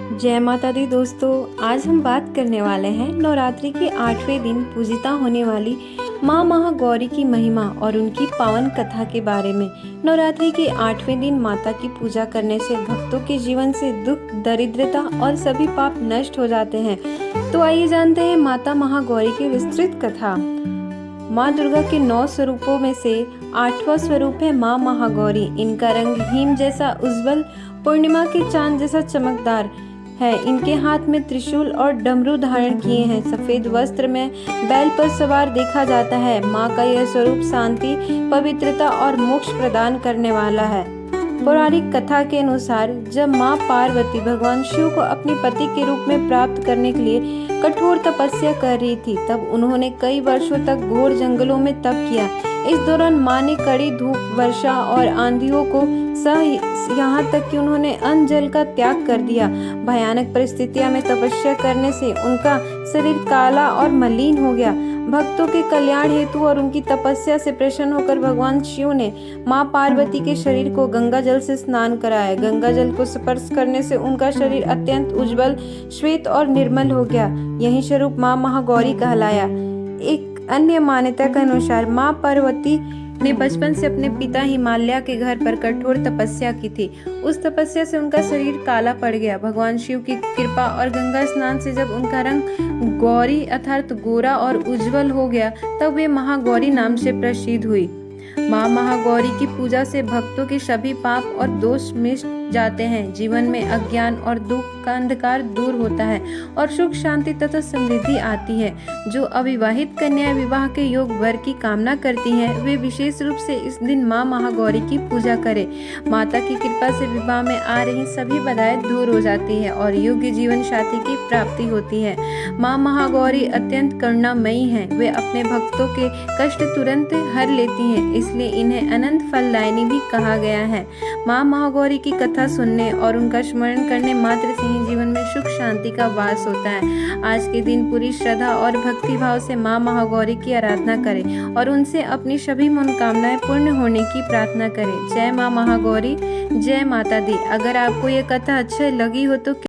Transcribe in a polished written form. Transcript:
जय माता दी दोस्तों। आज हम बात करने वाले हैं नवरात्रि के 8वें दिन पूजिता होने वाली माँ महागौरी की महिमा और उनकी पावन कथा के बारे में। नवरात्रि के 8वें दिन माता की पूजा करने से भक्तों के जीवन से दुख, दरिद्रता और सभी पाप नष्ट हो जाते हैं। तो आइए जानते हैं माता महागौरी की विस्तृत कथा। माँ दुर्गा के 9 स्वरूपों में से 8वां स्वरूप है माँ महागौरी। इनका रंग हिम जैसा उज्जवल, पूर्णिमा के चांद जैसा चमकदार है। इनके हाथ में त्रिशूल और डमरू धारण किए हैं। सफेद वस्त्र में बैल पर सवार देखा जाता है। माँ का यह स्वरूप शांति, पवित्रता और मोक्ष प्रदान करने वाला है। पौराणिक कथा के अनुसार जब माँ पार्वती भगवान शिव को अपने पति के रूप में प्राप्त करने के लिए कठोर तपस्या कर रही थी, तब उन्होंने कई वर्षों तक घोर जंगलों में तप किया। इस दौरान माँ ने कड़ी धूप, वर्षा और आंधियों को सह यहाँ तक कि उन्होंने अन्न जल का त्याग कर दिया। भयानक परिस्थितियों में तपस्या करने से उनका शरीर काला और मलिन हो गया। भक्तों के कल्याण हेतु और उनकी तपस्या से प्रसन्न होकर भगवान शिव ने माँ पार्वती के शरीर को गंगा जल से स्नान कराया। गंगा जल को स्पर्श करने से उनका शरीर अत्यंत उज्जवल, श्वेत और निर्मल हो गया। यही स्वरूप माँ महागौरी कहलाया। एक अन्य मान्यता के अनुसार माँ पार्वती ने बचपन से अपने पिता हिमालय के घर पर कठोर तपस्या की थी। उस तपस्या से उनका शरीर काला पड़ गया। भगवान शिव की कृपा और गंगा स्नान से जब उनका रंग गौरी अर्थात गोरा और उज्जवल हो गया, तब वे महागौरी नाम से प्रसिद्ध हुई। माँ महागौरी की पूजा से भक्तों के सभी पाप और दोष मिट जाते हैं। जीवन में अज्ञान और दुख का अंधकार दूर होता है और सुख, शांति तथा समृद्धि आती है। जो अविवाहित कन्याएं विवाह के योग वर की कामना करती हैं, वे विशेष रूप से इस दिन माँ महागौरी की पूजा करें। माता की कृपा से विवाह में आ रही सभी बाधाएं दूर हो जाती है और योग्य जीवन साथी की प्राप्ति होती है। माँ महागौरी अत्यंत करुणामयी है। वे अपने भक्तों के कष्ट तुरंत हर लेती हैं, इसलिए इन्हें अनंत फलदायिनी भी कहा गया है। माँ महागौरी की कथा सुनने और उनका स्मरण करने मात्र से ही जीवन में सुख, शांति का वास होता है। आज के दिन पूरी श्रद्धा और भक्ति भाव से माँ महागौरी की आराधना करें और उनसे अपनी सभी मनोकामनाएं पूर्ण होने की प्रार्थना करें। जय माँ महागौरी, जय माता दी। अगर आपको ये कथा अच्छी लगी हो तो